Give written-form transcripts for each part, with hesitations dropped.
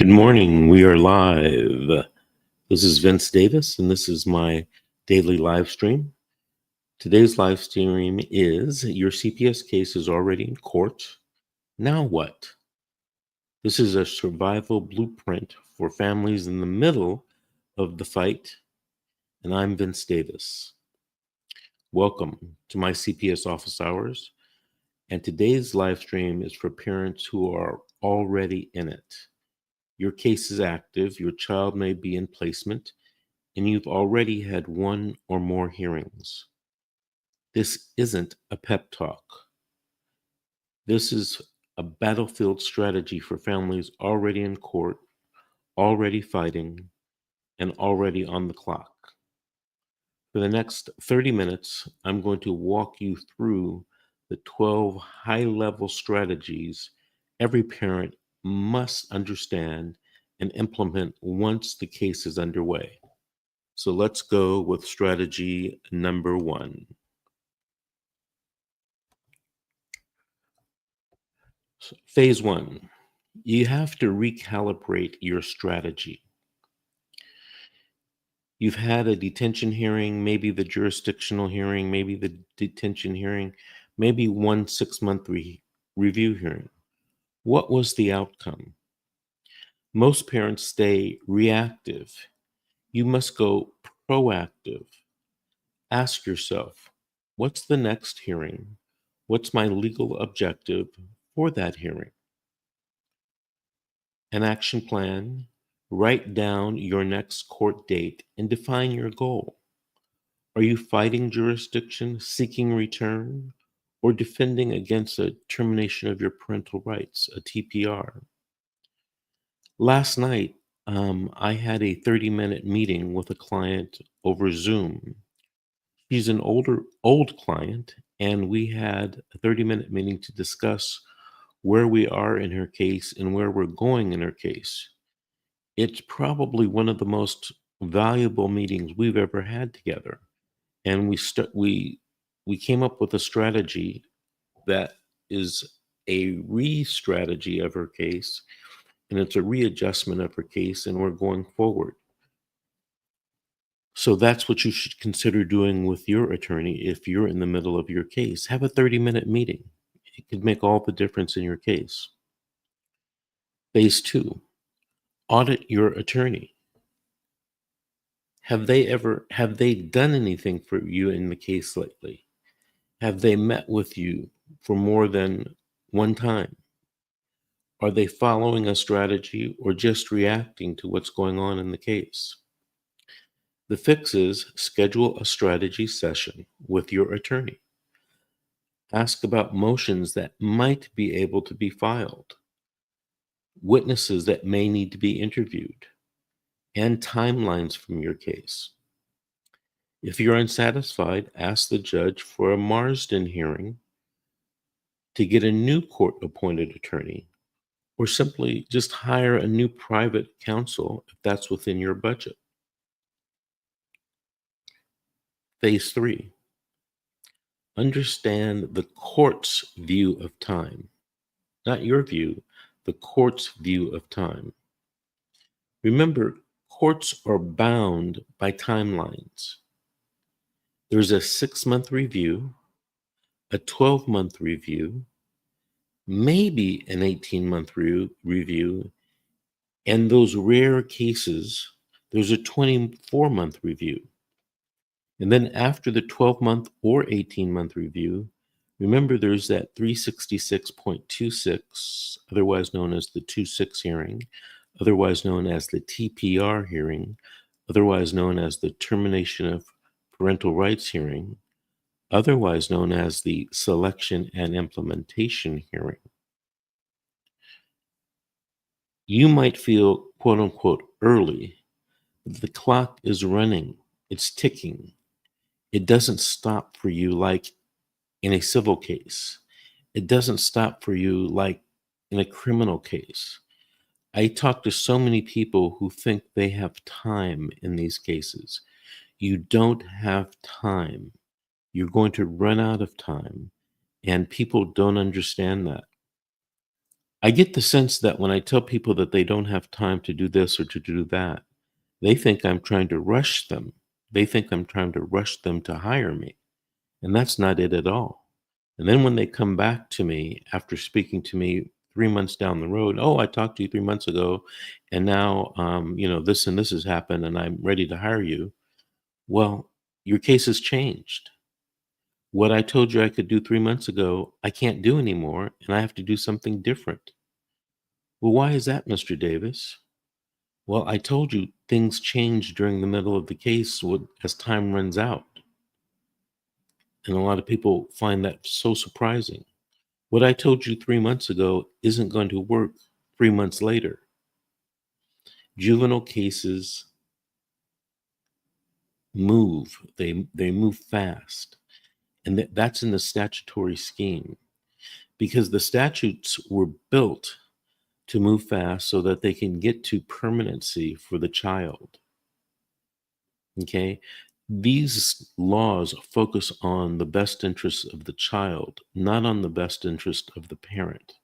Good morning. We are live. This is Vince Davis, and this is my daily live stream. Today's live stream is your CPS case is already in court. Now what? This is a survival blueprint for families in the middle of the fight, and I'm Vince Davis. Welcome to my CPS office hours, and today's live stream is for parents who are already in it. Your case is active, your child may be in placement, and you've already had one or more hearings. This isn't a pep talk. This is a battlefield strategy for families already in court, already fighting, and already on the clock. For the next 30 minutes, I'm going to walk you through the 12 high-level strategies every parent must understand and implement once the case is underway. So let's go with strategy number 1. Phase 1, you have to recalibrate your strategy. You've had a detention hearing, maybe the jurisdictional hearing, maybe the detention hearing, maybe one 6-month review hearing. What was the outcome? Most parents stay reactive. You must go proactive. Ask yourself, what's the next hearing? What's my legal objective for that hearing? An action plan, write down your next court date and define your goal. Are you fighting jurisdiction, seeking return, or defending against a termination of your parental rights, a TPR? Last night, I had a 30-minute meeting with a client over Zoom. She's an old client, and we had a 30-minute meeting to discuss where we are in her case and where we're going in her case. It's probably one of the most valuable meetings we've ever had together. And we came up with a strategy that is a re-strategy of her case, and it's a readjustment of her case, and we're going forward. So that's what you should consider doing with your attorney if you're in the middle of your case. Have a 30-minute meeting. It could make all the difference in your case. Phase 2, audit your attorney. Have they done anything for you in the case lately? Have they met with you for more than one time? Are they following a strategy or just reacting to what's going on in the case? The fix is schedule a strategy session with your attorney. Ask about motions that might be able to be filed, witnesses that may need to be interviewed, and timelines from your case. If you're unsatisfied, ask the judge for a Marsden hearing to get a new court-appointed attorney, or simply just hire a new private counsel if that's within your budget. Phase 3, understand the court's view of time. Not your view, the court's view of time. Remember, courts are bound by timelines. There's a 6-month review, a 12-month review, maybe an 18-month review, and those rare cases, there's a 24-month review. And then after the 12-month or 18-month review, remember there's that 366.26, otherwise known as the 2-6 hearing, otherwise known as the TPR hearing, otherwise known as the termination of parental rights hearing, otherwise known as the selection and implementation hearing. You might feel, quote unquote, early, but the clock is running, it's ticking. It doesn't stop for you like in a civil case. It doesn't stop for you like in a criminal case. I talk to so many people who think they have time in these cases. You don't have time. You're going to run out of time, and people don't understand that. I get the sense that when I tell people that they don't have time to do this or to do that, they think I'm trying to rush them. They think I'm trying to rush them to hire me. And that's not it at all. And then when they come back to me after speaking to me 3 months down the road, oh, I talked to you 3 months ago, and now, this and this has happened, and I'm ready to hire you. Well, your case has changed. What I told you I could do 3 months ago, I can't do anymore, and I have to do something different. Well, why is that, Mr. Davis? Well, I told you things change during the middle of the case as time runs out. And a lot of people find that so surprising. What I told you 3 months ago isn't going to work 3 months later. Juvenile cases move, they move fast. And that's in the statutory scheme because the statutes were built to move fast so that they can get to permanency for the child. Okay? These laws focus on the best interest of the child, not on the best interest of the parent.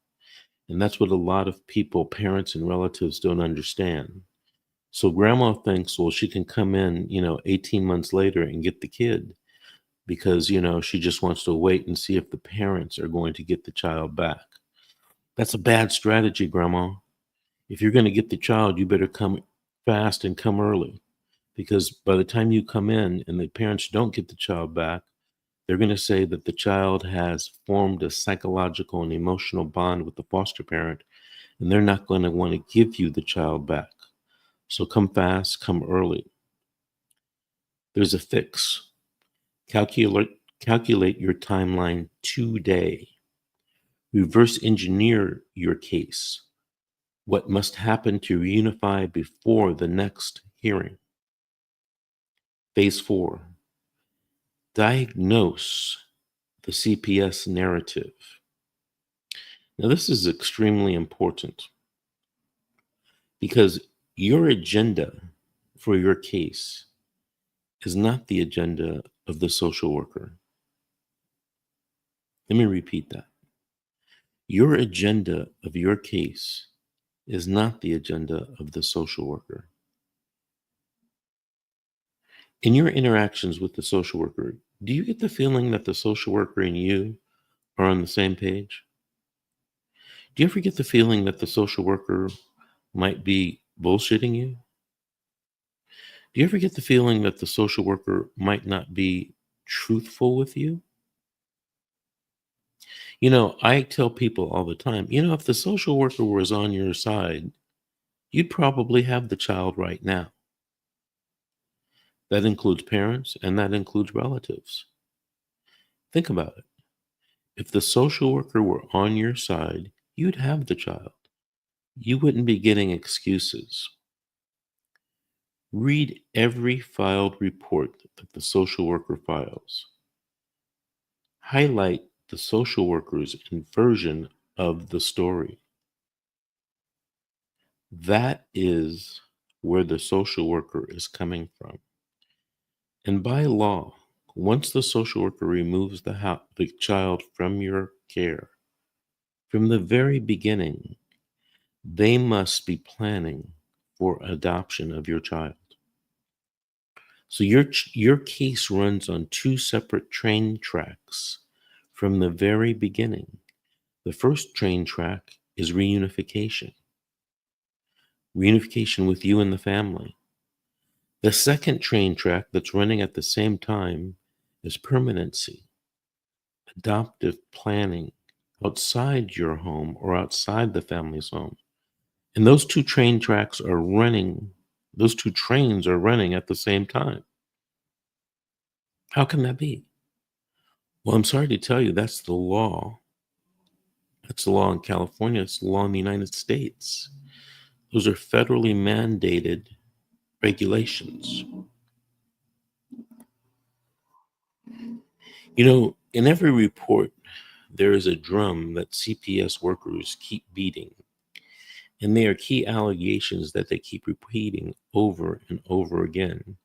And that's what a lot of people, parents and relatives, don't understand. So grandma thinks, well, she can come in, 18 months later and get the kid because, she just wants to wait and see if the parents are going to get the child back. That's a bad strategy, grandma. If you're going to get the child, you better come fast and come early because by the time you come in and the parents don't get the child back, they're going to say that the child has formed a psychological and emotional bond with the foster parent, and they're not going to want to give you the child back. So come fast, come early. There's a fix. Calculate your timeline today. Reverse engineer your case. What must happen to reunify before the next hearing? Phase 4. Diagnose the CPS narrative. Now, this is extremely important because your agenda for your case is not the agenda of the social worker. Let me repeat that. Your agenda of your case is not the agenda of the social worker. In your interactions with the social worker, do you get the feeling that the social worker and you are on the same page? Do you ever get the feeling that the social worker might be bullshitting you? Do you ever get the feeling that the social worker might not be truthful with you? I tell people all the time, if the social worker was on your side, you'd probably have the child right now. That includes parents and that includes relatives. Think about it. If the social worker were on your side, you'd have the child. You wouldn't be getting excuses. Read every filed report that the social worker files. Highlight the social worker's version of the story. That is where the social worker is coming from. And by law, once the social worker removes the child from your care, from the very beginning, they must be planning for adoption of your child. So your case runs on two separate train tracks from the very beginning. The first train track is reunification with you and the family. The second train track that's running at the same time is permanency, adoptive planning outside your home or outside the family's home. And those two trains are running at the same time. How can that be? Well, I'm sorry to tell you, that's the law. That's the law in California. It's the law in the United States. Those are federally mandated regulations. In every report, there is a drum that CPS workers keep beating. And they are key allegations that they keep repeating over and over again.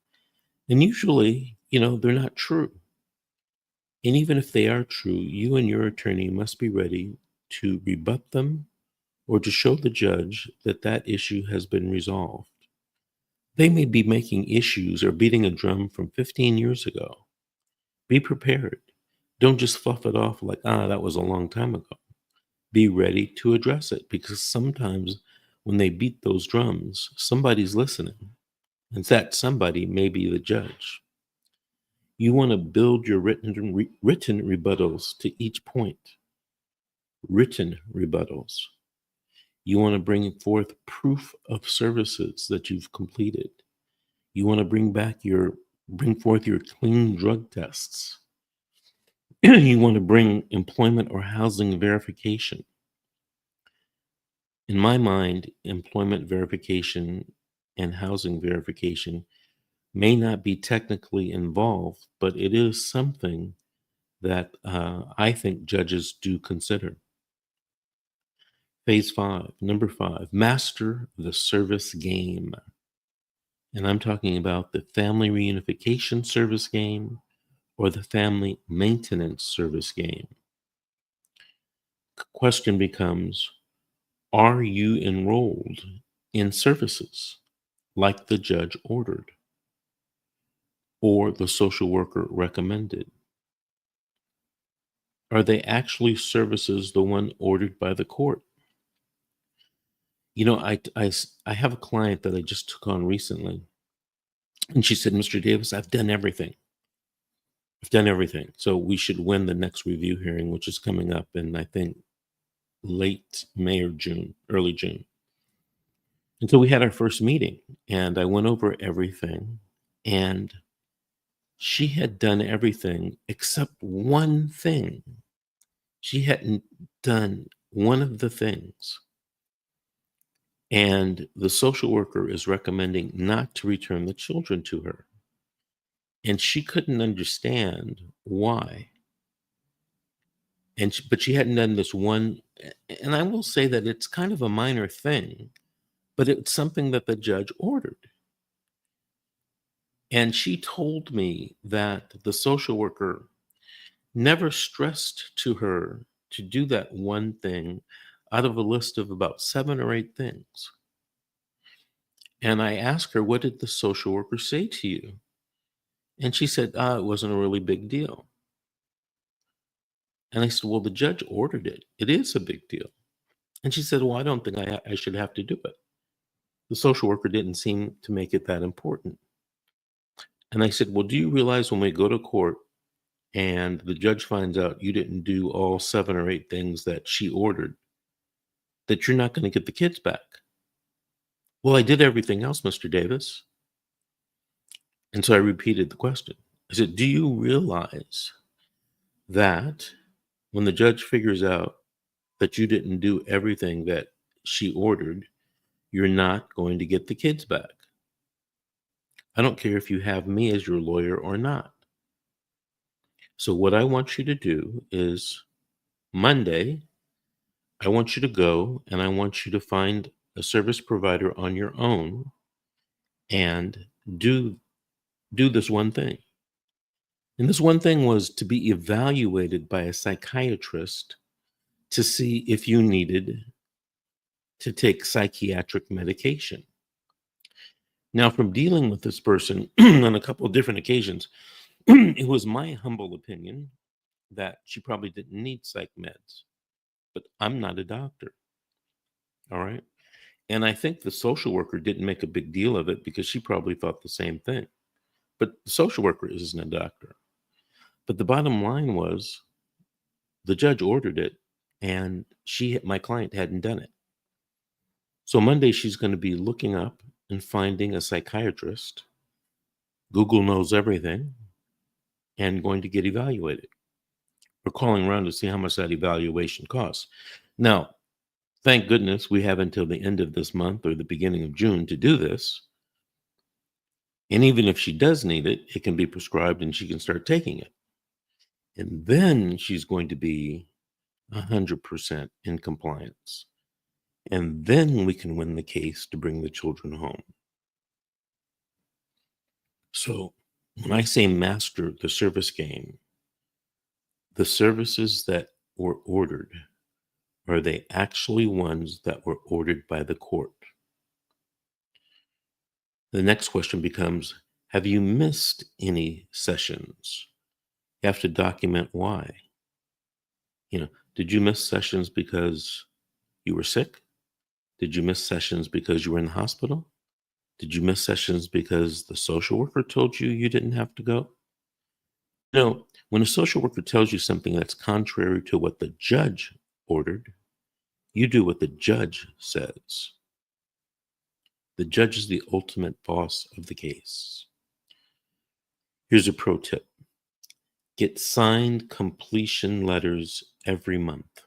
And usually, they're not true. And even if they are true, you and your attorney must be ready to rebut them or to show the judge that that issue has been resolved. They may be making issues or beating a drum from 15 years ago. Be prepared. Don't just fluff it off like, that was a long time ago. Be ready to address it, because sometimes when they beat those drums, somebody's listening. And that somebody may be the judge. You want to build your written rebuttals to each point. Written rebuttals. You want to bring forth proof of services that you've completed. You want to bring forth your clean drug tests. You want to bring employment or housing verification. In my mind, employment verification and housing verification may not be technically involved, but it is something that I think judges do consider. Phase 5, number 5, master the service game. And I'm talking about the family reunification service game or the family maintenance service game. Question becomes, are you enrolled in services like the judge ordered or the social worker recommended? Are they actually services the one ordered by the court? You know, I have a client that I just took on recently, and she said, Mr. Davis, I've done everything. I've done everything. So we should win the next review hearing, which is coming up in, I think, late May or June, early June. And so we had our first meeting, and I went over everything, and she had done everything except one thing. She hadn't done one of the things. And the social worker is recommending not to return the children to her. And she couldn't understand why. But she hadn't done this one. And I will say that it's kind of a minor thing, but it's something that the judge ordered. And she told me that the social worker never stressed to her to do that one thing out of a list of about 7 or 8 things. And I asked her, what did the social worker say to you? And she said, it wasn't a really big deal. And I said, well, the judge ordered it. It is a big deal. And she said, well, I don't think I should have to do it. The social worker didn't seem to make it that important. And I said, well, do you realize when we go to court and the judge finds out you didn't do all 7 or 8 things that she ordered, that you're not going to get the kids back? Well, I did everything else, Mr. Davis. And so I repeated the question. I said, do you realize that when the judge figures out that you didn't do everything that she ordered, you're not going to get the kids back? I don't care if you have me as your lawyer or not. So what I want you to do is Monday, I want you to go and I want you to find a service provider on your own and do this one thing. And this one thing was to be evaluated by a psychiatrist to see if you needed to take psychiatric medication. Now, from dealing with this person on a couple of different occasions, it was my humble opinion that she probably didn't need psych meds, but I'm not a doctor. All right. And I think the social worker didn't make a big deal of it because she probably thought the same thing. But the social worker isn't a doctor. But the bottom line was the judge ordered it and my client hadn't done it. So Monday, she's going to be looking up and finding a psychiatrist. Google knows everything, and going to get evaluated. We're calling around to see how much that evaluation costs. Now, thank goodness we have until the end of this month or the beginning of June to do this. And even if she does need it, it can be prescribed and she can start taking it. And then she's going to be 100% in compliance. And then we can win the case to bring the children home. So when I say master the service game, the services that were ordered Are they actually ones that were ordered by the court? The next question becomes, have you missed any sessions? You have to document why. Did you miss sessions because you were sick? Did you miss sessions because you were in the hospital? Did you miss sessions because the social worker told you you didn't have to go? When a social worker tells you something that's contrary to what the judge ordered, you do what the judge says. The judge is the ultimate boss of the case. Here's a pro tip. Get signed completion letters every month.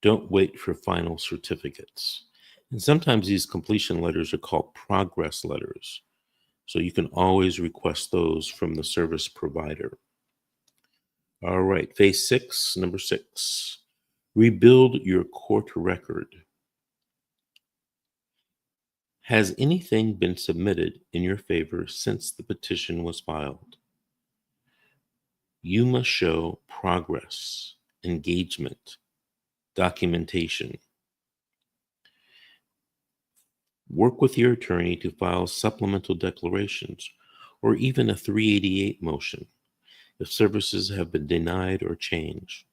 Don't wait for final certificates. And sometimes these completion letters are called progress letters. So you can always request those from the service provider. All right, phase 6, number 6. Rebuild your court record. Has anything been submitted in your favor since the petition was filed? You must show progress, engagement, documentation. Work with your attorney to file supplemental declarations or even a 388 motion if services have been denied or changed.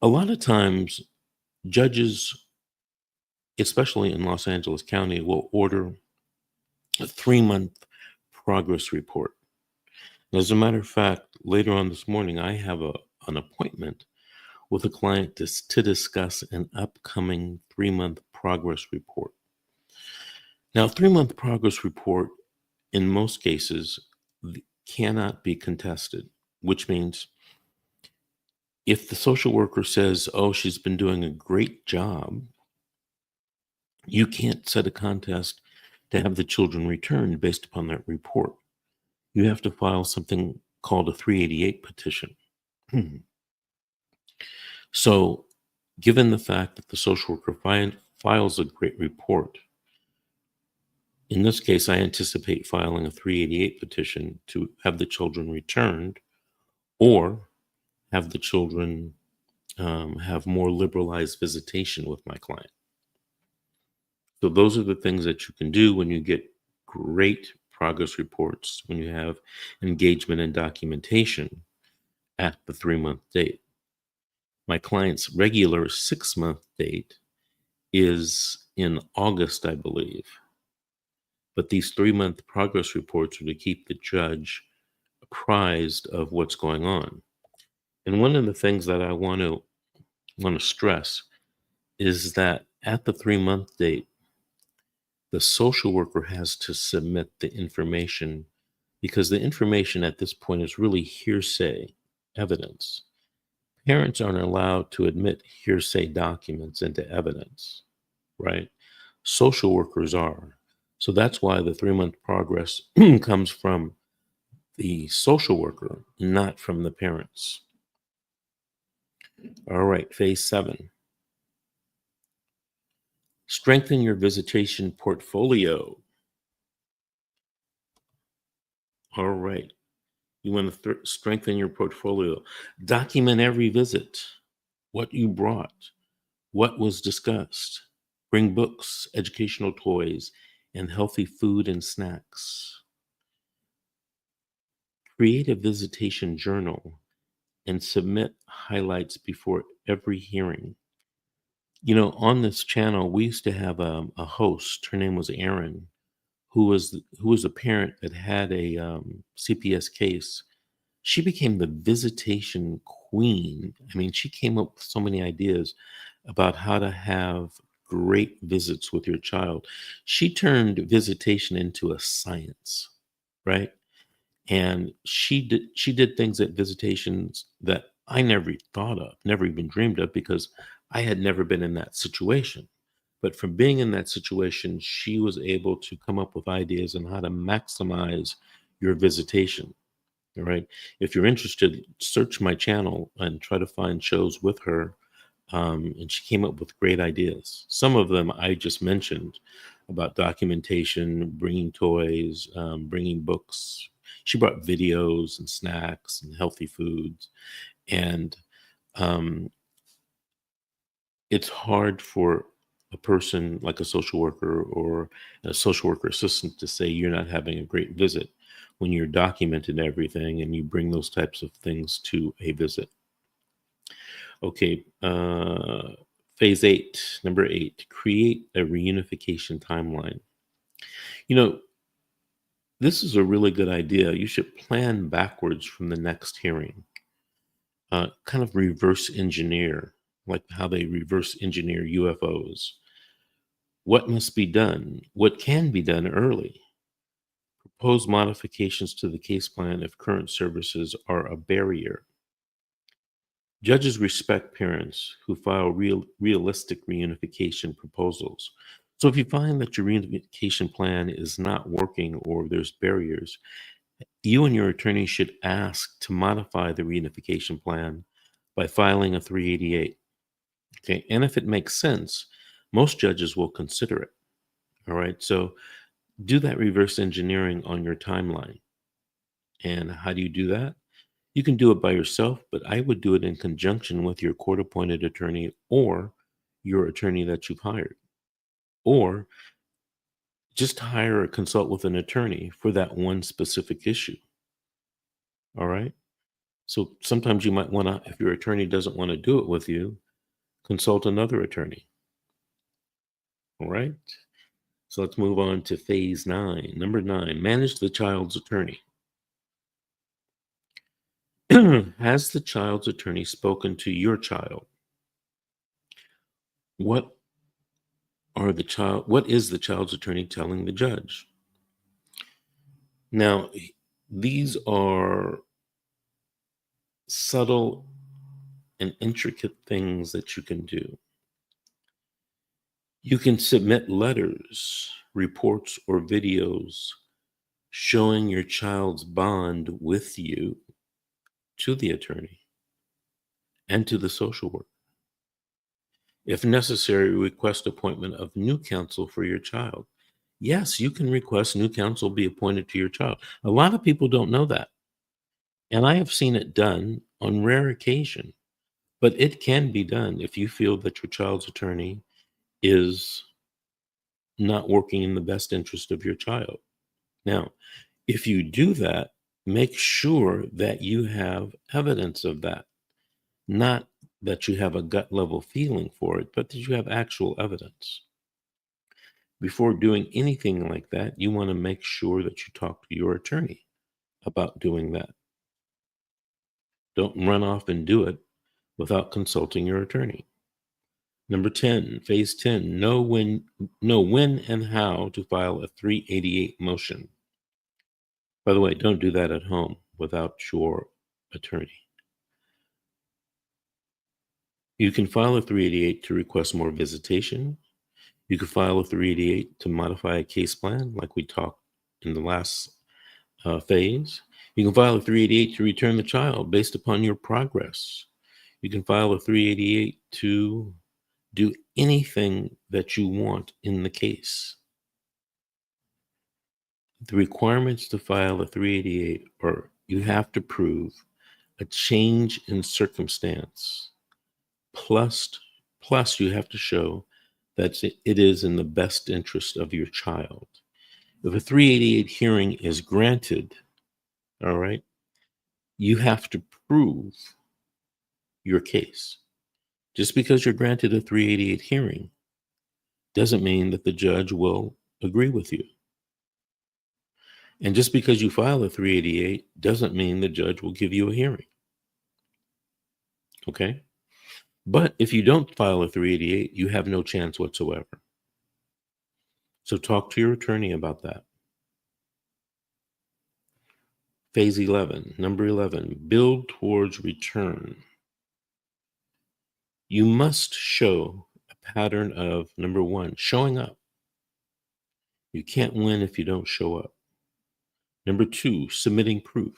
A lot of times, judges, especially in Los Angeles County, will order a 3-month progress report. As a matter of fact, later on this morning, I have an appointment with a client to discuss an upcoming 3-month progress report. Now, a 3-month progress report, in most cases, cannot be contested, which means if the social worker says, oh, she's been doing a great job, you can't set a contest to have the children returned based upon that report. You have to file something called a 388 petition. So, given the fact that the social worker files a great report, in this case, I anticipate filing a 388 petition to have the children returned or have the children have more liberalized visitation with my client. So those are the things that you can do when you get great progress reports, when you have engagement and documentation at the 3-month date. My client's regular 6-month date is in August, I believe. But these 3-month progress reports are to keep the judge apprised of what's going on. And one of the things that I want to stress is that at the 3-month date, the social worker has to submit the information because the information at this point is really hearsay evidence. Parents aren't allowed to admit hearsay documents into evidence, right? Social workers are. So that's why the 3-month progress comes from the social worker, not from the parents. All right, phase 7. Strengthen your visitation portfolio. All right. You want to strengthen your portfolio. Document every visit, what you brought, what was discussed. Bring books, educational toys, and healthy food and snacks. Create a visitation journal and submit highlights before every hearing. On this channel, we used to have a host. Her name was Erin, who was a parent that had a CPS case. She became the visitation queen. I mean, she came up with so many ideas about how to have great visits with your child. She turned visitation into a science, right? And she did things at visitations that I never thought of, never even dreamed of, because I had never been in that situation. But from being in that situation, she was able to come up with ideas on how to maximize your visitation. All right. If you're interested, search my channel and try to find shows with her. And she came up with great ideas. Some of them I just mentioned about documentation, bringing toys, bringing books. She brought videos and snacks and healthy foods. And it's hard for a person like a social worker or a social worker assistant to say you're not having a great visit when you're documenting everything and you bring those types of things to a visit. Okay, phase 8, number 8, create a reunification timeline. You know, this is a really good idea. You should plan backwards from the next hearing, kind of reverse engineer, like how they reverse engineer UFOs. What must be done? What can be done early? Propose modifications to the case plan if current services are a barrier. Judges respect parents who file realistic reunification proposals. So if you find that your reunification plan is not working or there's barriers, you and your attorney should ask to modify the reunification plan by filing a 388. Okay, and if it makes sense, most judges will consider it. All right, so do that reverse engineering on your timeline. And how do you do that? You can do it by yourself, but I would do it in conjunction with your court appointed attorney or your attorney that you've hired. Or just hire or consult with an attorney for that one specific issue. All right. So sometimes you might want to, if your attorney doesn't want to do it with you, consult another attorney. All right. So let's move on to phase 9. Number 9, manage the child's attorney. Has the child's attorney spoken to your child? What is the child's attorney telling the judge? Now, these are subtle and intricate things that you can do. You can submit letters, reports, or videos showing your child's bond with you to the attorney and to the social worker. If necessary, request appointment of new counsel for your child. Yes, you can request new counsel be appointed to your child. A lot of people don't know that. And I have seen it done on rare occasion, but it can be done if you feel that your child's attorney is not working in the best interest of your child. Now, if you do that, make sure that you have evidence of that, not that you have a gut level feeling for it, but that you have actual evidence. Before doing anything like that, you want to make sure that you talk to your attorney about doing that. Don't run off and do it without consulting your attorney. Number 10, phase 10, know when and how to file a 388 motion. By the way, don't do that at home without your attorney. You can file a 388 to request more visitation. You can file a 388 to modify a case plan, like we talked in the last phase. You can file a 388 to return the child based upon your progress. You can file a 388 to do anything that you want in the case. The requirements to file a 388 are you have to prove a change in circumstance, plus you have to show that it is in the best interest of your child. If a 388 hearing is granted, all right, you have to prove your case. Just because you're granted a 388 hearing doesn't mean that the judge will agree with you. And just because you file a 388 doesn't mean the judge will give you a hearing. Okay? But if you don't file a 388, you have no chance whatsoever. So talk to your attorney about that. Phase 11, number 11, build towards return. You must show a pattern of, number 1, showing up. You can't win if you don't show up. Number 2, submitting proof.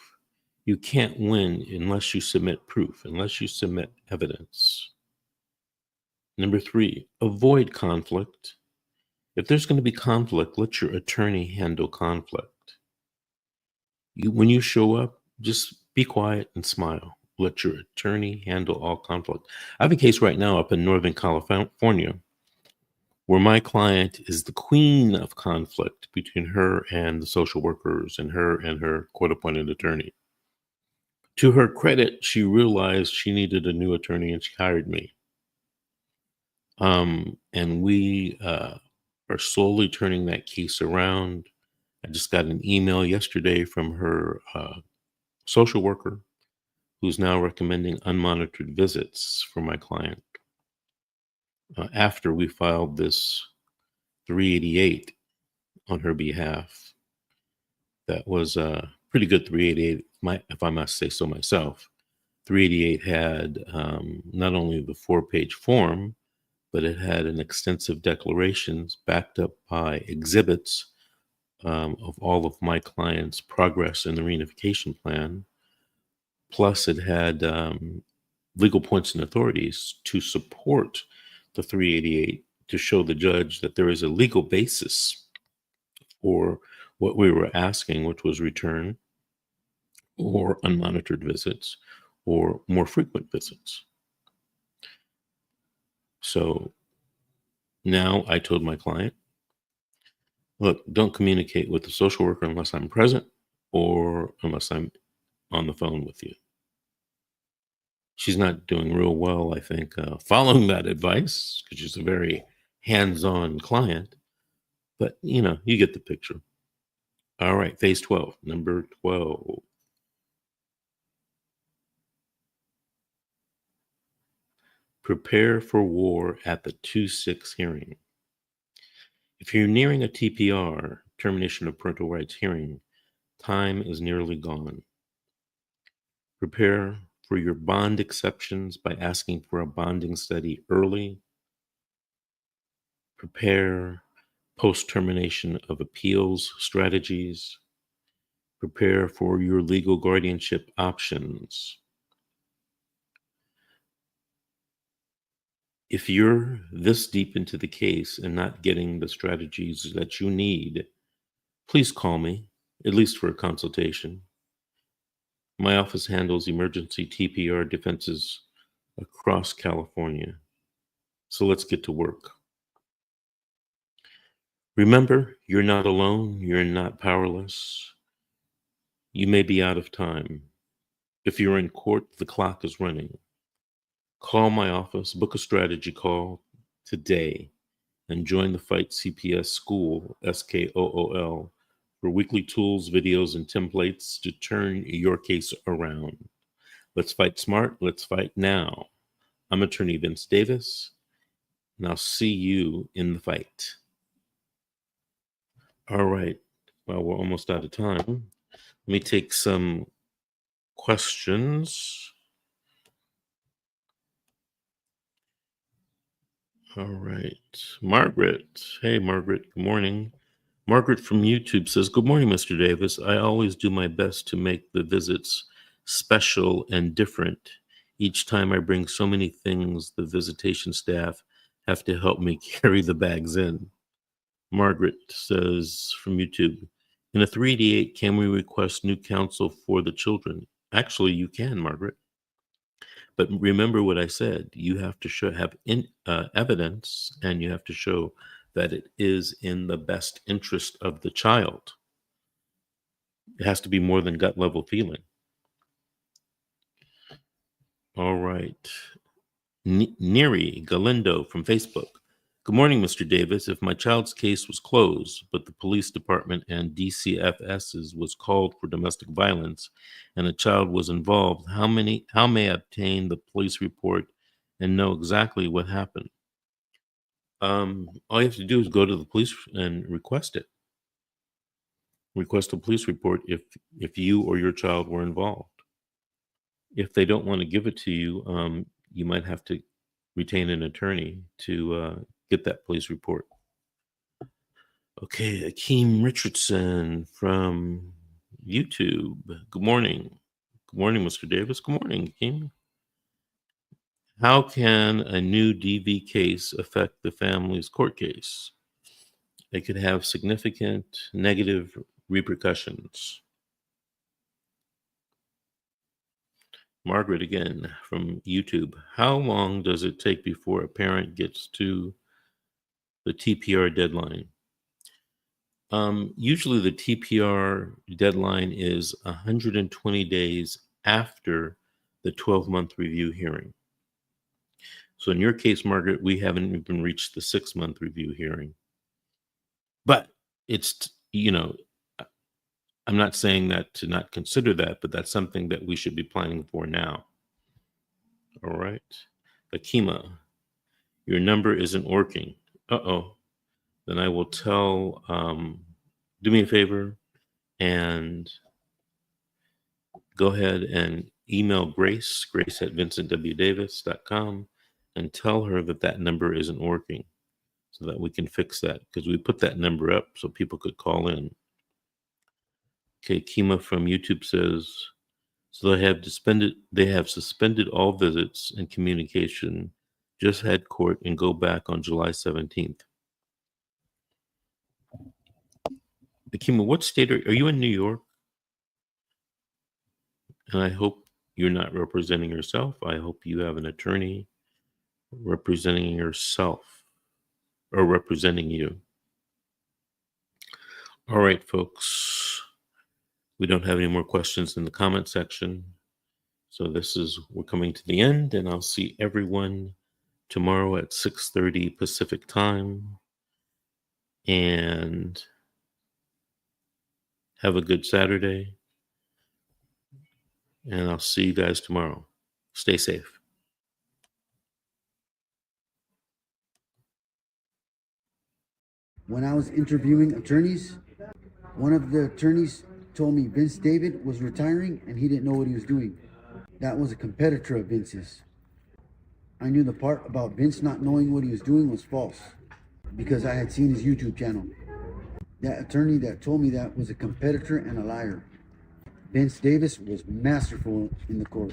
You can't win unless you submit proof, unless you submit evidence. Number 3, avoid conflict. If there's going to be conflict, let your attorney handle conflict. When you show up, just be quiet and smile, Let your attorney handle all conflict. I have a case right now up in Northern California where my client is the queen of conflict between her and the social workers and her court-appointed attorney. To her credit, she realized she needed a new attorney and she hired me. And we are slowly turning that case around. I just got an email yesterday from her social worker who's now recommending unmonitored visits for my client. After we filed this 388 on her behalf, that was a pretty good 388, if I must say so myself. 388 had not only the 4-page form, but it had an extensive declarations backed up by exhibits of all of my client's progress in the reunification plan. Plus, it had legal points and authorities to support the 388 to show the judge that there is a legal basis for what we were asking, which was return or unmonitored visits or more frequent visits. So now I told my client, look, don't communicate with the social worker unless I'm present or unless I'm on the phone with you. She's not doing real well, I think, following that advice because she's a very hands-on client. But, you get the picture. All right, phase 12, number 12. Prepare for war at the 2-6 hearing. If you're nearing a TPR, termination of parental rights hearing, time is nearly gone. Prepare for your bond exceptions by asking for a bonding study early. Prepare post-termination of appeals strategies. Prepare for your legal guardianship options. If you're this deep into the case and not getting the strategies that you need, please call me, at least for a consultation. My office handles emergency TPR defenses across California. So let's get to work. Remember, you're not alone. You're not powerless. You may be out of time. If you're in court, the clock is running. Call my office, book a strategy call today, and join the Fight CPS School, SKOOL, for weekly tools, videos, and templates to turn your case around. Let's fight smart. Let's fight now. I'm attorney Vince Davis, and I'll see you in the fight. All right. Well, we're almost out of time. Let me take some questions. All right. Margaret. Hey, Margaret. Good morning. Margaret from YouTube says, good morning, Mr. Davis. I always do my best to make the visits special and different. Each time I bring so many things, the visitation staff have to help me carry the bags in. Margaret says from YouTube, in a 388, can we request new counsel for the children? Actually, you can, Margaret. But remember what I said. You have to have evidence, and you have to show that it is in the best interest of the child. It has to be more than gut level feeling. All right. Neri Galindo from Facebook. Good morning, Mr. Davis. If my child's case was closed, but the police department and DCFS's was called for domestic violence and a child was involved, how may I obtain the police report and know exactly what happened? All you have to do is go to the police and request it. Request a police report if you or your child were involved. If they don't want to give it to you, you might have to retain an attorney to get that police report. Okay, Akeem Richardson from YouTube. Good morning. Good morning, Mr. Davis. Good morning, Akeem. How can a new DV case affect the family's court case? It could have significant negative repercussions. Margaret again from YouTube. How long does it take before a parent gets to the TPR deadline? Usually the TPR deadline is 120 days after the 12-month review hearing. So in your case, Margaret, we haven't even reached the 6-month review hearing. But it's, I'm not saying that to not consider that, but that's something that we should be planning for now. All right. Akima, your number isn't working. Uh-oh. Then I will tell, do me a favor and go ahead and email Grace at vincentwdavis.com, and tell her that that number isn't working so that we can fix that, because we put that number up so people could call in. Okay, Kima from YouTube says, so they have suspended all visits and communication, just had court and go back on July 17th. Kima, what state are you in? New York? And I hope you're not representing yourself. I hope you have an attorney representing yourself or representing you. All right, folks. We don't have any more questions in the comment section. So we're coming to the end, and I'll see everyone tomorrow at 6:30 Pacific time. And have a good Saturday. And I'll see you guys tomorrow. Stay safe. When I was interviewing attorneys, one of the attorneys told me Vince David was retiring and he didn't know what he was doing. That was a competitor of Vince's. I knew the part about Vince not knowing what he was doing was false because I had seen his YouTube channel. That attorney that told me that was a competitor and a liar. Vince Davis was masterful in the court.